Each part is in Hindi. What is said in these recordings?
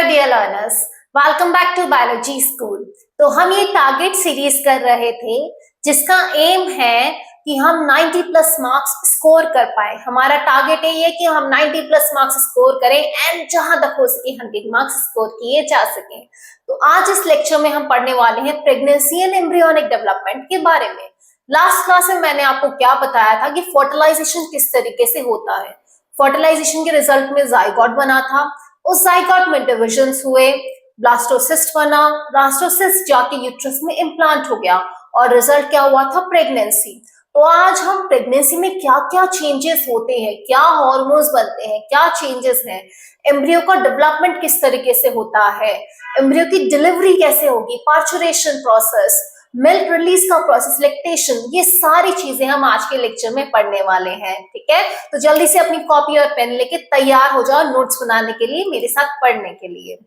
Dear learners, welcome back to biology school. तो हम ये टारगेट सीरीज कर रहे थे जिसका एम है कि हम 90 प्लस मार्क्स स्कोर कर पाए। हमारा टारगेट ये कि हम 90 प्लस मार्क्स स्कोर करें एंड जहां तक हो सके 100 मार्क्स स्कोर किए जा सके। तो आज इस लेक्चर में हम पढ़ने वाले हैं प्रेगनेंसी एंड एम्ब्रियोनिक डेवलपमेंट के बारे में। लास्ट क्लास में मैंने आपको क्या बताया था कि फर्टिलाइजेशन किस तरीके से होता है। फर्टिलाइजेशन के रिजल्ट में जाइगोट बना था, उस जाइगोट में डिविजन्स हुए, ब्लास्टोसिस्ट बना, ब्लास्टोसिस्ट जाके यूट्रस में इम्प्लांट हो गया और रिजल्ट क्या हुआ था? प्रेगनेंसी। तो आज हम प्रेगनेंसी में क्या क्या चेंजेस होते हैं, क्या हार्मोन्स बनते हैं, क्या चेंजेस हैं, एम्ब्रियो का डेवलपमेंट किस तरीके से होता है, एम्ब्रियो की डिलीवरी कैसे होगी, पार्चुरेशन प्रोसेस, मिल्क रिलीज का प्रोसेस, लैक्टेशन, ये सारी चीजें हम आज के लेक्चर में पढ़ने वाले हैं। ठीक है, तो जल्दी से अपनी कॉपी और पेन लेके तैयार हो जाओ नोट्स बनाने के लिए, मेरे साथ पढ़ने के लिए।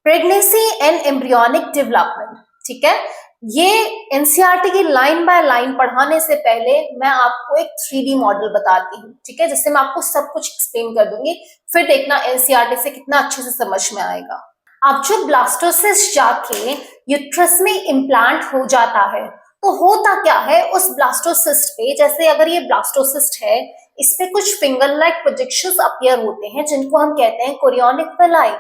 प्रेगनेंसी एंड एम्ब्रियोनिक डेवलपमेंट, ठीक है, ये एनसीईआरटी की लाइन बाय लाइन पढ़ाने से पहले मैं आपको एक 3D मॉडल बताती हूँ, ठीक है, जिससे मैं आपको सब कुछ एक्सप्लेन कर दूंगी, फिर देखना एनसीईआरटी से कितना अच्छे से समझ में आएगा। अब जो ब्लास्टोसिस्ट जाके यूट्रस में इम्प्लांट हो जाता है तो होता क्या है उस ब्लास्टोसिस्ट पे, जैसे अगर ये ब्लास्टोसिस्ट है, इस पे कुछ फिंगर लाइक प्रोजेक्शंस अपीयर होते हैं जिनको हम कहते हैं कोरियोनिक विलाई।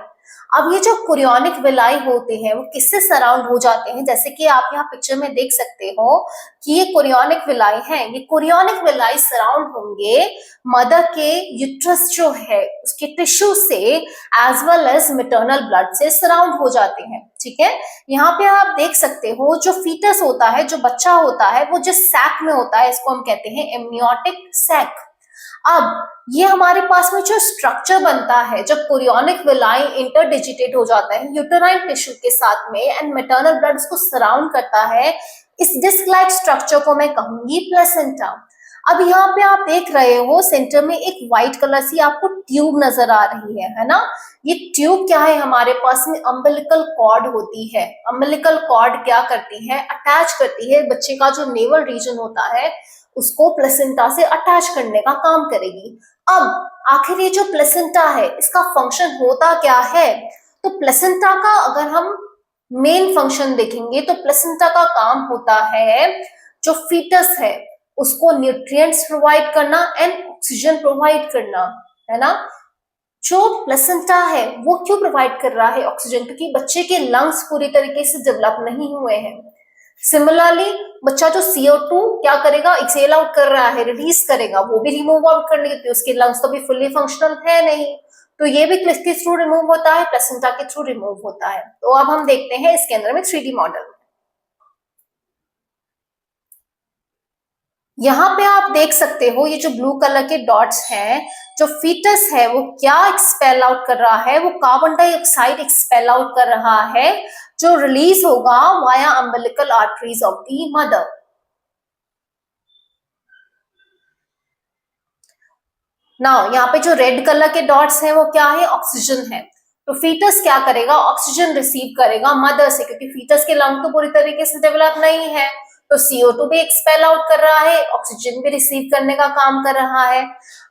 अब ये जो कोरियोनिक विलाई होते हैं वो किससे सराउंड हो जाते हैं? जैसे कि आप यहाँ पिक्चर में देख सकते हो कि ये कोरियोनिक विलाई है। ये कोरियोनिक विलाई सराउंड होंगे मदर के यूट्रस जो है उसके टिश्यू से as well as maternal blood से सराउंड हो जाते हैं। ठीक है, यहाँ पे आप देख सकते हो जो फीटस होता है, जो बच्चा होता है, वो जिस सैक में होता है इसको हम कहते हैं एमनियोटिक सैक। अब ये हमारे पास में जो स्ट्रक्चर बनता है जब कोरियोनिक विलाई इंटरडिजिटेट हो जाता है यूटेराइन टिश्यू के साथ में एंड मैटरनल ब्लड उसको सराउंड करता है, इस डिस्क लाइक स्ट्रक्चर को मैं कहूंगी प्लेसेंटा। अब यहाँ पे आप देख रहे हो सेंटर में एक व्हाइट कलर सी आपको ट्यूब नजर आ रही है ना? ये ट्यूब क्या है? हमारे पास में अम्बिलिकल कॉर्ड होती है। अम्बिलिकल कॉर्ड क्या करती है? अटैच करती है बच्चे का जो नेवल रीजन होता है उसको प्लेसेंटा से अटैच करने का काम करेगी। अब आखिर ये जो प्लेसेंटा है इसका फंक्शन होता क्या है? तो प्लेसेंटा का अगर हम मेन फंक्शन देखेंगे तो प्लेसेंटा का काम होता है जो फीटस है उसको न्यूट्रिएंट्स प्रोवाइड करना एंड ऑक्सीजन प्रोवाइड करना, है ना? जो प्लेसेंटा है वो क्यों प्रोवाइड कर रहा है ऑक्सीजन? क्योंकि बच्चे के लंग्स पूरी तरीके से डेवलप नहीं हुए हैं। सिमिलरली बच्चा जो CO2 क्या करेगा? एक्सेल आउट कर रहा है, रिलीज करेगा, वो भी रिमूव आउट करने के, उसके लंग्स तो भी फुल्ली फंक्शनल है नहीं, तो ये भी किसके थ्रू रिमूव होता है? प्लेसेंटा के थ्रू रिमूव होता है। तो अब हम देखते हैं इसके अंदर में 3D मॉडल। यहाँ पे आप देख सकते हो ये जो ब्लू कलर के डॉट्स हैं, जो फीटस है वो क्या एक्सपेल आउट कर रहा है? वो कार्बन डाइऑक्साइड एक्सपेल आउट कर रहा है जो रिलीज होगा via umbilical arteries of the mother. Now यहाँ पे जो रेड कलर के डॉट्स हैं वो क्या है? ऑक्सीजन है। तो फीटस क्या करेगा? ऑक्सीजन रिसीव करेगा मदर से, क्योंकि फीटस के लंग तो पूरी तरीके से डेवलप नहीं है, तो CO2 भी एक्सपेल आउट कर रहा है, ऑक्सीजन भी रिसीव करने का काम कर रहा है।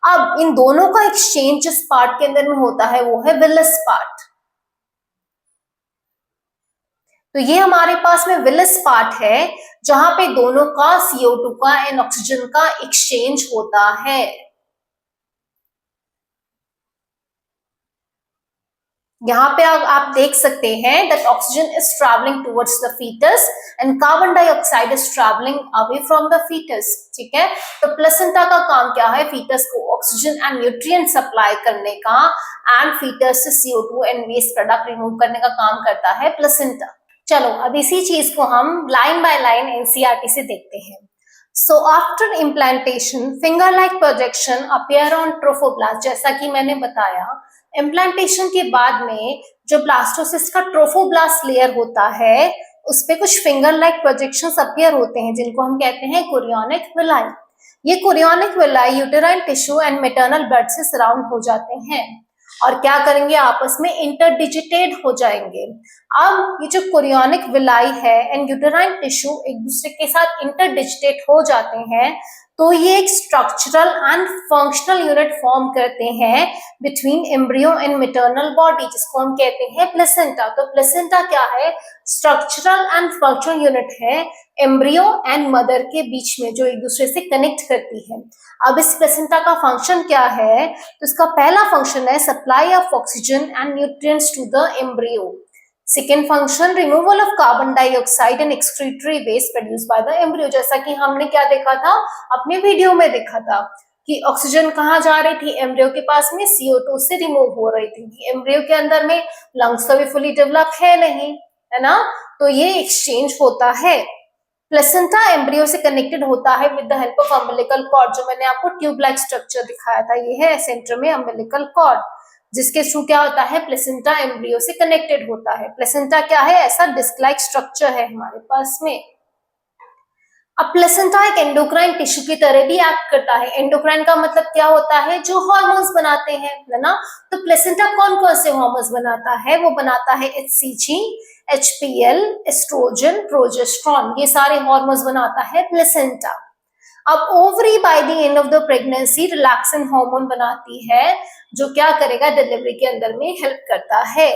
अब इन दोनों का एक्सचेंज जिस पार्ट के अंदर में होता है वो है विलस पार्ट। तो ये हमारे पास में विलस पार्ट है जहां पे दोनों का CO2 का एंड ऑक्सीजन का एक्सचेंज होता है। यहाँ पे आप देख सकते हैं that oxygen is traveling towards the fetus and carbon dioxide is traveling away from the fetus। ठीक है, तो प्लेसेंटा का काम क्या है? फीटस को ऑक्सीजन एंड न्यूट्रिएंट सप्लाई करने का एंड फीटस से CO2 and waste product remove करने का काम करता है प्लेसेंटा। चलो अब इसी चीज को हम लाइन बाय लाइन एनसीईआरटी से देखते हैं। So after implantation, finger-like projection appear on trophoblast। जैसा कि मैंने बताया, इम्प्लांटेशन के बाद में जो ब्लास्टोसिस्ट का ट्रोफोब्लास्ट लेयर होता है उस पे कुछ फिंगर लाइक प्रोजेक्शंस अपीयर होते हैं जिनको हम कहते हैं कोरियोनिक विलाई। ये chorionic villi uterine tissue and maternal blood से सराउंड हो जाते हैं और क्या करेंगे? आपस में इंटरडिजिटेट हो जाएंगे। अब ये जो कोरियोनिक विलाई है एंड यूटेराइन टिश्यू एक दूसरे के साथ इंटरडिजिटेट हो जाते हैं तो ये एक structural and functional unit form करते हैं between embryo and maternal body, जिसको हम कहते हैं प्लेसेंटा। तो प्लेसेंटा क्या है? स्ट्रक्चरल एंड फंक्शनल यूनिट है एम्ब्रियो एंड मदर के बीच में, जो एक दूसरे से कनेक्ट करती है। अब इस प्लेसेंटा का फंक्शन क्या है? तो इसका पहला फंक्शन है supply of oxygen and nutrients to the embryo. Second function removal of carbon dioxide and excretory waste produce by the embryo. जैसा कि हमने क्या देखा था, अपने वीडियो में देखा था कि ऑक्सीजन कहाँ जा रही थी? एम्ब्रियो के पास में CO2 से रिमूव हो रही थी। एम्ब्रियो के अंदर में लंग्स तो भी फुली डेवलप है नहीं, है ना, तो ये एक्सचेंज होता है। प्लेसेंटा एम्ब्रियो से कनेक्टेड होता है with the help of umbilical cord, जो मैंने आपको ट्यूब लाइक स्ट्रक्चर दिखाया था। ये है सेंटर में अम्बिलिकल कॉर्ड, जिसके थ्रू क्या होता है? प्लेसेंटा एम्ब्रियो से कनेक्टेड होता है। प्लेसेंटा क्या है? ऐसा डिस्क लाइक स्ट्रक्चर है हमारे पास में। अब प्लेसेंटा एक एंडोक्राइन टिश्यू की तरह भी एक्ट करता है। एंडोक्राइन का मतलब क्या होता है? जो हार्मोन्स बनाते हैं, है ना। तो प्लेसेंटा कौन कौन से हार्मोन्स बनाता है? वो बनाता है HCG, HPL, एस्ट्रोजन, प्रोजेस्टेरॉन, ये सारे हार्मोन्स बनाता है प्लेसेंटा। अब ovary by the end of the pregnancy relaxin hormone बनाती है, जो क्या करेगा? डिलीवरी के अंदर में हेल्प करता है।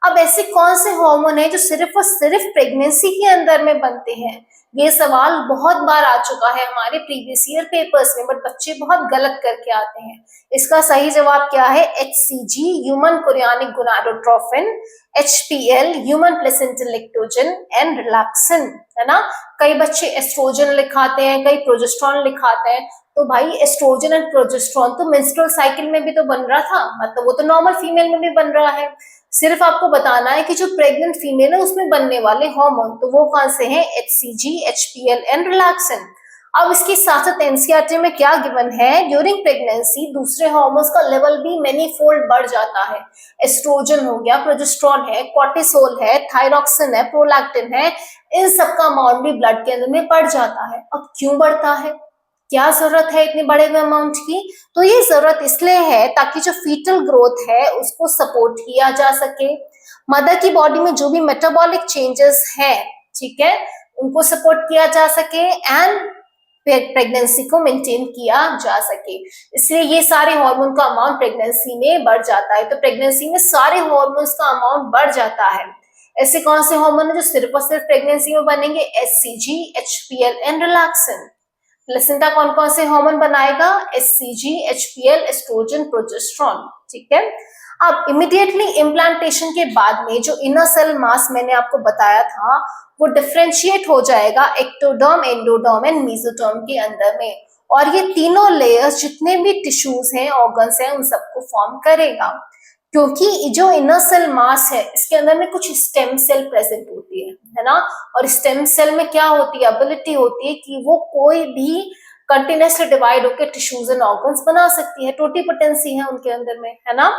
अब ऐसे कौन से हार्मोन है जो सिर्फ और सिर्फ प्रेगनेंसी के अंदर में बनते हैं? ये सवाल बहुत बार आ चुका है हमारे प्रीवियस ईयर पेपर्स में, बट बच्चे बहुत गलत करके आते हैं। इसका सही जवाब क्या है? HCG human chorionic gonadotrophin, HPL human placental lactogen and relaxin, है ना। कई बच्चे एस्ट्रोजन लिखाते हैं, कई प्रोजेस्टेरॉन लिखाते हैं। तो भाई एस्ट्रोजन एंड प्रोजेस्टेरॉन तो मेंस्ट्रुअल साइकिल में भी तो बन रहा था, मतलब वो तो नॉर्मल फीमेल में भी बन रहा है। सिर्फ आपको बताना है कि जो प्रेग्नेंट फीमेल है उसमें बनने वाले हार्मोन, तो वो कौन से हैं? HCG, HPL and relaxin. अब इसके साथ साथ एनसीईआरटी में क्या गिवन है? ड्यूरिंग प्रेगनेंसी दूसरे हार्मोन्स का लेवल भी मेनी फोल्ड बढ़ जाता है। एस्ट्रोजन हो गया, प्रोजेस्टेरॉन है, कॉर्टिसोल है, थायरॉक्सिन है, प्रोलैक्टिन है, इन सबका अमाउंट भी ब्लड के अंदर में बढ़ जाता है। अब क्यों बढ़ता है? क्या जरूरत है इतने बड़े अमाउंट की? तो ये जरूरत इसलिए है ताकि जो फीटल ग्रोथ है उसको सपोर्ट किया जा सके। मदर की बॉडी में जो भी मेटाबॉलिक चेंजेस है, ठीक है, उनको सपोर्ट किया जा सके एंड प्रेगनेंसी को मेंटेन किया जा सके। इसलिए ये सारे हार्मोन का अमाउंट प्रेगनेंसी में बढ़ जाता है। तो प्रेगनेंसी में सारे हार्मोन्स का अमाउंट बढ़ जाता है। ऐसे कौन से हार्मोन है जो सिर्फ और सिर्फ प्रेगनेंसी में बनेंगे? HCG, HPL and relaxin. Placenta कौन कौन से हार्मोन बनाएगा? HCG, HPL, एस्ट्रोजन, प्रोजेस्टेरॉन, ठीक है। अब इमीडिएटली इम्प्लांटेशन के बाद में जो इनर सेल मास मैंने आपको बताया था वो डिफरेंशिएट हो जाएगा एक्टोडर्म, एंडोडर्म एंड मेसोडर्म के अंदर में, और ये तीनों लेयर्स जितने भी टिश्यूज हैं, ऑर्गन्स हैं, उन सबको फॉर्म करेगा। क्योंकि जो इनर सेल मास है इसके अंदर में कुछ स्टेम सेल प्रेजेंट होती है ना, और स्टेम सेल में क्या होती है? एबिलिटी होती है कि वो कोई भी कंटिन्यूसली डिवाइड होकर टिश्यूज एंड ऑर्गन्स बना सकती है, टोटिपोटेंसी है उनके अंदर में, है ना।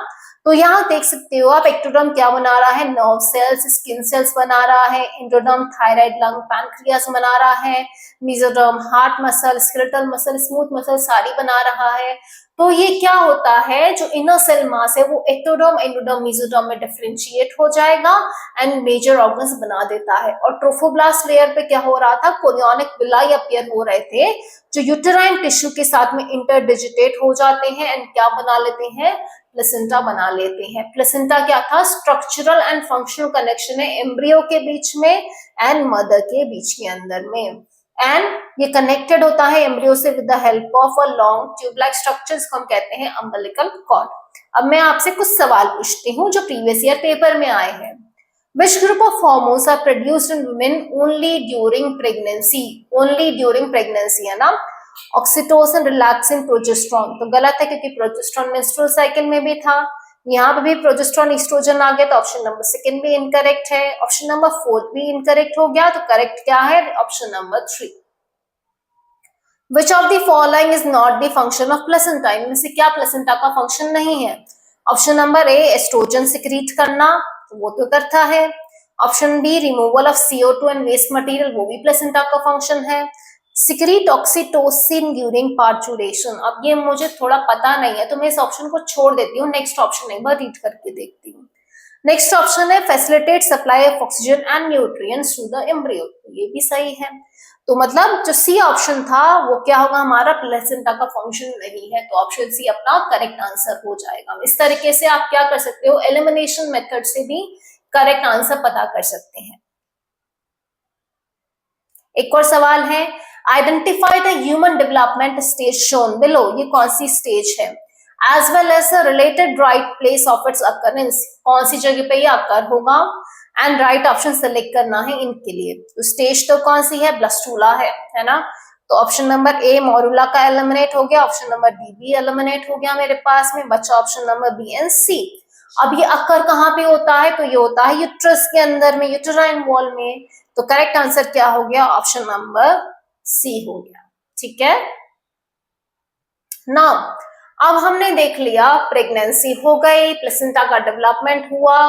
तो यहाँ देख सकते हो आप एक्टोडर्म क्या बना रहा है? नर्व सेल्स, स्किन सेल्स बना रहा है। एंडोडर्म थायराइड, लंग, पैनक्रियास बना रहा है। Mesoderm heart muscle, skeletal muscle, smooth muscle सारी बना रहा है। तो ये क्या होता है? जो इनर सेल मास है वो एक्टोडर्म, एंडोडर्म, मेसोडर्म में डिफरेंशिएट हो जाएगा एंड मेजर ऑर्गन्स बना देता है। और ट्रोफोब्लास्ट लेयर पे क्या हो रहा था? कोरियोनिक विलाई अपीयर हो रहे थे जो यूटेराइन टिश्यू के साथ में इंटरडिजिटेट हो जाते हैं एंड क्या बना लेते हैं? प्लेसेंटा बना लेते हैं। प्लेसेंटा क्या था? स्ट्रक्चरल एंड फंक्शनल कनेक्शन है एम्ब्रियो के बीच में एंड मदर के बीच के अंदर में, एंड ये कनेक्टेड होता है एम्ब्रियो से with the help of a long tube like structure, जिसको हम कहते हैं अम्बिलिकल कॉर्ड। अब मैं आपसे कुछ सवाल पूछती हूँ जो प्रीवियस ईयर पेपर में आए हैं। Which group of hormones are produced in women only during pregnancy? Only during pregnancy, है ना। Oxytocin, relaxin, progesterone. तो गलत है क्योंकि प्रोजेस्टेरॉन मेंस्ट्रुअल साइकिल में भी था। यहाँ पे भी प्रोजेस्टेरॉन, एस्ट्रोजन आ गया, तो ऑप्शन नंबर सेकंड भी इनकरेक्ट है। ऑप्शन नंबर फोर्थ भी इनकरेक्ट हो गया, तो करेक्ट क्या है? Option number 3। Which of the following is not the function of placenta? इनमें से क्या प्लेसेंटा का फंक्शन नहीं है? Option number A estrogen secrete करना, तो वो तो करता है। Option B removal of CO2 and waste material, वो भी प्लेसेंटा का फंक्शन है। सिक्रीट ऑक्सीटोसिन ड्यूरिंग पार्चुरेशन, अब ये मुझे थोड़ा पता नहीं है तो मैं इस ऑप्शन को छोड़ देती हूँ, नेक्स्ट ऑप्शन एक बार रीड करके देखती हूँ। नेक्स्ट ऑप्शन है facilitate supply of oxygen and nutrients to the embryo, ये भी सही है। तो मतलब जो सी ऑप्शन था वो क्या होगा, हमारा प्लेसेंटा का फंक्शन नहीं है, तो ऑप्शन सी अपना करेक्ट आंसर हो जाएगा। इस तरीके से आप क्या कर सकते हो, एलिमिनेशन मेथड से भी करेक्ट आंसर पता कर सकते हैं। एक और सवाल है, identify the human development stage shown below, ये कौन सी स्टेज है, as well as the related right place of its occurrence, कौन सी जगह पे ये अकर होगा, एंड राइट ऑप्शन सेलेक्ट करना है इनके लिए। तो स्टेज तो कौन सी है, ब्लस्टूला है ना। तो ऑप्शन नंबर ए मोरूला का एलिमिनेट हो गया, ऑप्शन नंबर डी भी एलिमिनेट हो गया मेरे पास में, बच्चा ऑप्शन नंबर बी एंड सी। अब ये अकर कहाँ पे होता है, तो ये होता है यूट्रस के अंदर में, यूटेराइन वॉल में। तो करेक्ट आंसर क्या हो गया, ऑप्शन नंबर सी हो गया। ठीक है ना। अब हमने देख लिया प्रेगनेंसी हो गई, प्लेसेंटा का डेवलपमेंट हुआ,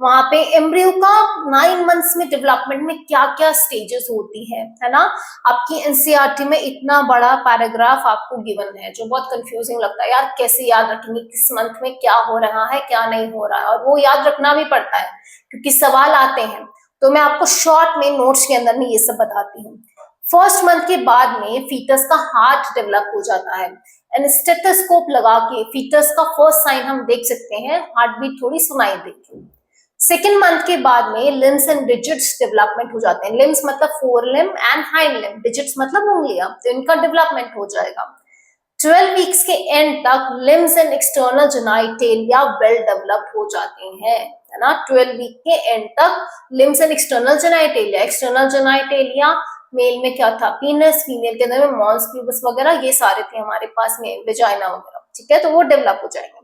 वहां पे एम्ब्रियो का 9 मंथ्स में डेवलपमेंट में क्या क्या स्टेजेस होती है ना। आपकी एनसीईआरटी में इतना बड़ा पैराग्राफ आपको गिवन है, जो बहुत कंफ्यूजिंग लगता है यार, कैसे याद रखेंगे किस मंथ में क्या हो रहा है क्या नहीं हो रहा है, और वो याद रखना भी पड़ता है क्योंकि सवाल आते हैं। तो मैं आपको शॉर्ट में नोट्स के अंदर में ये सब बताती हूँ। फर्स्ट मंथ के बाद में फीटस का हार्ट डेवलप हो जाता है, एंड स्टेथोस्कोप लगा के फीटस का फर्स्ट साइन हम देख सकते हैं, हार्ट बीट थोड़ी सुनाई देगी। सेकेंड मंथ के बाद में लिम्स एंड डिजिट्स डेवलपमेंट हो जाते हैं, लिम्स मतलब fore limb and hind limb, digits मतलब उंगलियां, तो इनका डेवलपमेंट हो जाएगा। 12 वीक्स के एंड तक limbs and external genitalia well developed हो जाते हैं, है ना। 12 वीक के एंड तक limbs and external genitalia, external genitalia male में क्या था, पीनस, फीमेल के अंदर में मॉन्स प्यूबस वगैरह, ये सारे थे हमारे पास में, वेजाइना वगैरह, ठीक है, तो वो डेवलप हो जाएंगे।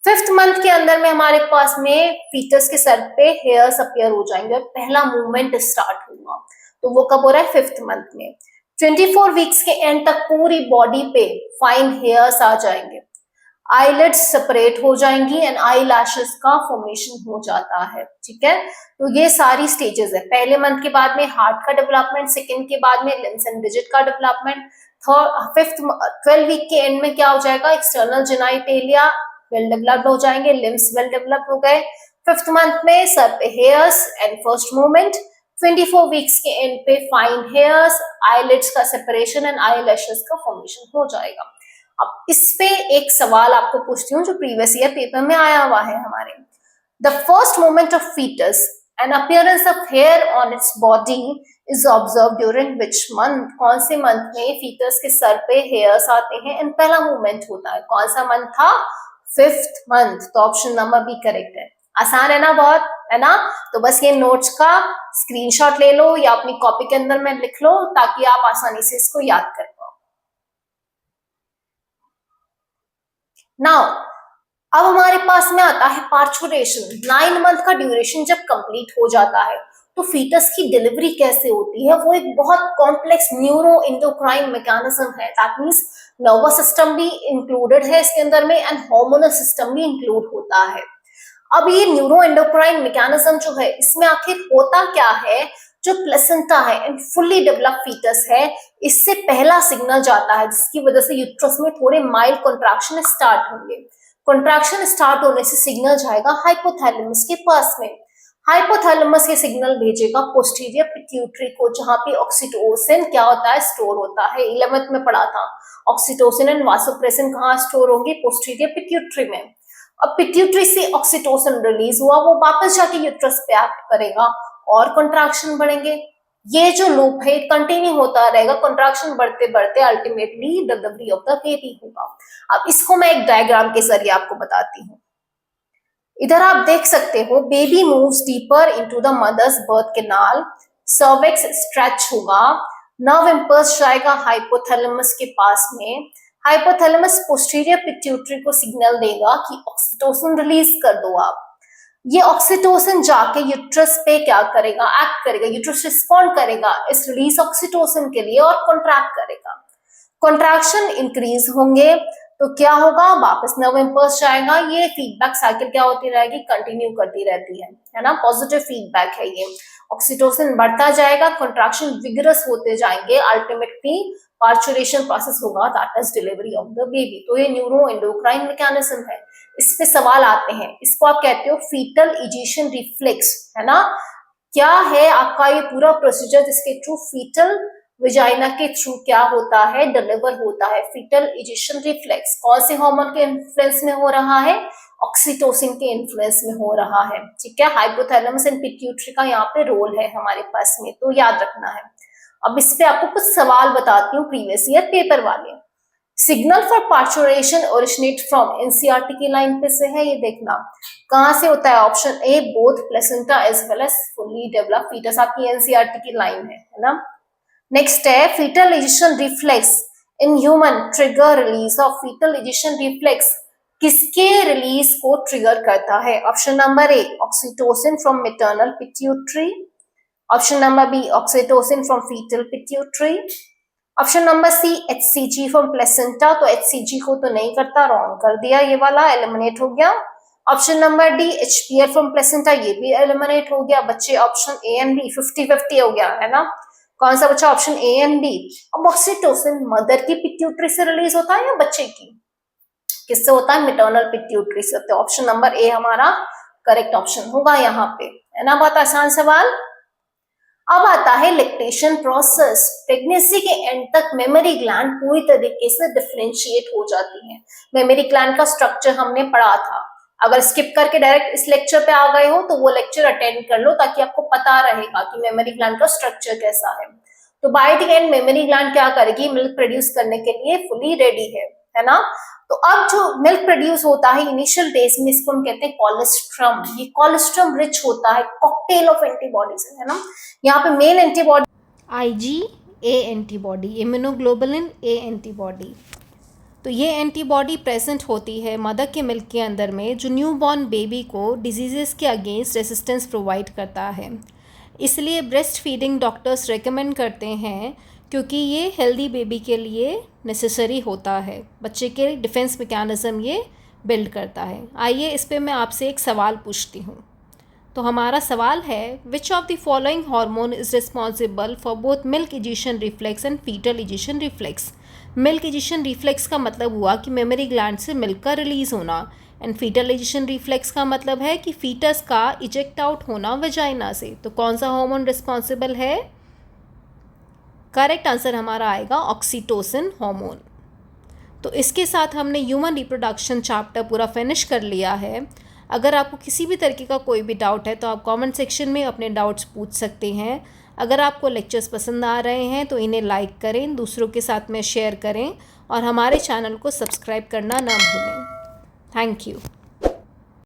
फिफ्थ मंथ के अंदर में हमारे पास में फीटस के सर पे हेयर्स अपीयर हो जाएंगे और पहला मूवमेंट स्टार्ट होगा, तो वो कब हो रहा है, फिफ्थ मंथ में। 24 वीक्स के एंड तक पूरी बॉडी पे फाइन हेयर्स आ जाएंगे, आईलिड्स सेपरेट हो जाएंगी एंड आई लैशेस का फॉर्मेशन हो जाता है। ठीक है, तो ये सारी स्टेजेस है। पहले मंथ के बाद में हार्ट का डेवलपमेंट, सेकेंड के बाद में लिम्स एंड डिजिट का डेवलपमेंट, फिफ्थ 12 वीक के एंड में क्या हो जाएगा, एक्सटर्नल जेनाइटेलिया वेल डेवलप्ड हो जाएंगे, लिम्स वेल डेवलप्ड हो गए। फिफ्थ मंथ में सर पे hairs and first movement, 24 weeks के एंड पे फाइन हेयर्स, आईलिड्स का सेपरेशन एंड आई लैशेस का फॉर्मेशन हो जाएगा। अब इस पे एक सवाल आपको पूछती हूँ जो प्रीवियस ईयर पेपर में आया हुआ है हमारे। The first moment of foetus and appearance of hair on its body is observe during which month, कौन से मंथ में फीटस के सर पे हेयर्स आते हैं एंड पहला मूवमेंट होता है, कौन सा मंथ था, फिफ्थ मंथ। तो ऑप्शन नंबर बी करेक्ट है। आसान है ना बहुत, है ना। तो बस ये नोट्स का स्क्रीनशॉट ले लो या अपनी कॉपी के अंदर में लिख लो ताकि आप आसानी से इसको याद कर पाओ। नाउ अब हमारे पास में आता है पार्चुरेशन। 9 मंथ का ड्यूरेशन जब कंप्लीट हो जाता है तो फीटस की डिलीवरी कैसे होती है, वो एक बहुत कॉम्प्लेक्स न्यूरो इंडोक्राइन मैकेनिज्म है। दैट मींस नर्वस सिस्टम भी इंक्लूडेड है इसके अंदर में एंड हार्मोनल सिस्टम भी इंक्लूड होता है। अब ये न्यूरो एंडोक्राइन मैकेनिज्म जो है इसमें आखिर होता क्या है, जो प्लेसेंटा है एंड फुल्ली डेवलप फीटस है, इससे पहला सिग्नल जाता है जिसकी वजह से यूट्रस में थोड़े माइल्ड कॉन्ट्रैक्शन स्टार्ट होंगे। कॉन्ट्रैक्शन स्टार्ट होने से सिग्नल जाएगा हाइपोथैलेमस के पास में, हाइपोथैलेमस ये सिग्नल भेजेगा पोस्टीरियर पिट्यूटरी को, जहां पे ऑक्सीटोसिन क्या होता है, स्टोर होता है। 11th में पढ़ा था ऑक्सीटोसिन एंड वासोप्रेसिन कहाँ स्टोर होंगे, पोस्टीरियर पिट्यूटरी में। अब पिट्यूटरी से ऑक्सीटोसिन रिलीज हुआ, वो वापस जाके यूट्रस पे एक्ट करेगा और कॉन्ट्रैक्शन बढ़ेंगे। ये जो लूप है कंटिन्यू होता रहेगा, कॉन्ट्रैक्शन बढ़ते बढ़ते ultimately delivery of the baby होगा। अब इसको मैं एक डायग्राम के जरिए आपको बताती हूँ। इधर आप देख सकते हो baby moves deeper into the mother's birth canal, cervix stretch होगा, नर्व इंपल्स जाएगा हाइपोथैलेमस के पास में, हाइपोथैलेमस पोस्टीरियर पिट्यूटरी को सिग्नल देगा कि ऑक्सीटोसिन रिलीज कर दो आप। ये ऑक्सीटोसिन जाके यूट्रस पे क्या करेगा, एक्ट करेगा, यूट्रस रिस्पॉन्ड करेगा इस रिलीज ऑक्सीटोसिन के लिए और कॉन्ट्रैक्ट करेगा। कॉन्ट्रैक्शन इंक्रीज होंगे तो क्या होगा, वापस नर्व इंपल्स जाएगा। ये फीडबैक साइकिल क्या होती रहेगी, कंटिन्यू करती रहती है ना, पॉजिटिव फीडबैक है ये। ऑक्सीटोसिन बढ़ता जाएगा, कॉन्ट्रैक्शन विगरस होते जाएंगे, अल्टीमेटली पार्चुरेशन प्रोसेस होगा, that is delivery of the baby. तो ये न्यूरो एंडोक्राइन मैकेनिज्म है। इस पे सवाल आते हैं, इसको आप कहते हो फीटल इजेशन रिफ्लेक्स, है ना। क्या है आपका ये पूरा प्रोसीजर जिसके थ्रू फीटल विजाइना के थ्रू क्या होता है, डिलीवर होता है। फीटल इजेशन रिफ्लेक्स कौन से हार्मोन के इन्फ्लुएंस में हो रहा है, ऑक्सीटोसिन के इन्फ्लुएंस में हो रहा है, ठीक है। हाइपोथैलेमस एंड पिट्यूटरी का यहाँ पे रोल है हमारे पास में, तो याद रखना है। अब इस पे आपको कुछ सवाल बताती हूँ प्रीवियस ईयर पेपर वाले। Signal for parturition originate from, NCERT की लाइन पे से है, ये देखना कहां से होता है। Option A both placenta as well as fully developed foetus, आपकी एनसीईआरटी की लाइन है ना। नेक्स्ट है foetal ejection reflex in human trigger release of foetal ejection reflex, किसके रिलीज को ट्रिगर करता है। Option number A oxytocin from maternal pituitary, option number B oxytocin from foetal pituitary, option number C HCG from placenta, तो एचसीजी को तो नहीं करता, रॉन्ग कर दिया, ये वाला एलिमिनेट हो गया। Option number D HPL from placenta, ये भी एलिमिनेट हो गया। बच्चे ऑप्शन ए एंड बी 50-50 हो गया है ना। कौन सा बच्चा, ऑप्शन ए एंड बी। अब ऑक्सीटोसिन मदर की पिट्यूटरी से रिलीज होता है या बच्चे की, किससे होता है, मैटरनल पिट्यूटरी से होता है। ऑप्शन नंबर ए हमारा करेक्ट ऑप्शन होगा यहाँ पे, है ना। बहुत आसान सवाल। अब आता है लैक्टेशन प्रोसेस। प्रेगनेंसी के एंड तक मेमोरी ग्लैंड पूरी तरीके से डिफरेंशिएट हो जाती है। मेमोरी ग्लैंड का स्ट्रक्चर हमने पढ़ा था, अगर स्किप करके डायरेक्ट इस लेक्चर पे आ गए हो तो वो लेक्चर अटेंड कर लो, ताकि आपको पता रहेगा कि मेमोरी ग्लैंड का स्ट्रक्चर कैसा है। तो by the end memory gland क्या करेगी, मिल्क प्रोड्यूस करने के लिए फुली रेडी है ना। तो अब जो मिल्क प्रोड्यूस होता है इनिशियल डेज में, इसको हम कहते हैं कोलेस्ट्रम। ये कोलेस्ट्रम रिच होता है, कॉकटेल ऑफ एंटीबॉडीज है ना। यहाँ पे main antibody IgA antibody, immunoglobulin A antibody. तो ये एंटीबॉडी प्रेजेंट होती है मदर के मिल्क के अंदर में, जो न्यूबॉर्न बेबी को डिजीज़ेस के अगेंस्ट रेसिस्टेंस प्रोवाइड करता है। इसलिए ब्रेस्ट फीडिंग डॉक्टर्स रेकमेंड करते हैं, क्योंकि ये हेल्दी बेबी के लिए नेसेसरी होता है। बच्चे के डिफेंस मैकेनिज्म ये बिल्ड करता है। आइए इस पे मैं आपसे एक सवाल पूछती हूँ। तो हमारा सवाल है, which of the following hormone is responsible for both milk ejection reflex and foetal ejection reflex. Milk ejection reflex का मतलब हुआ कि मेमोरी ग्लैंड से मिल्क का रिलीज होना, एंड फीटल इजेशन रिफ्लेक्स का मतलब है कि फीटस का इजेक्ट आउट होना वजाइना से। तो कौन सा हार्मोन रिस्पॉन्सिबल है, करेक्ट आंसर हमारा आएगा ऑक्सीटोसिन हार्मोन। तो इसके साथ हमने ह्यूमन रिप्रोडक्शन चैप्टर पूरा फिनिश कर लिया है। अगर आपको किसी भी तरीके का कोई भी डाउट है तो आप कमेंट सेक्शन में अपने डाउट्स पूछ सकते हैं। अगर आपको लेक्चर्स पसंद आ रहे हैं तो इन्हें लाइक करें, दूसरों के साथ में शेयर करें और हमारे चैनल को सब्सक्राइब करना ना भूलें। Thank you.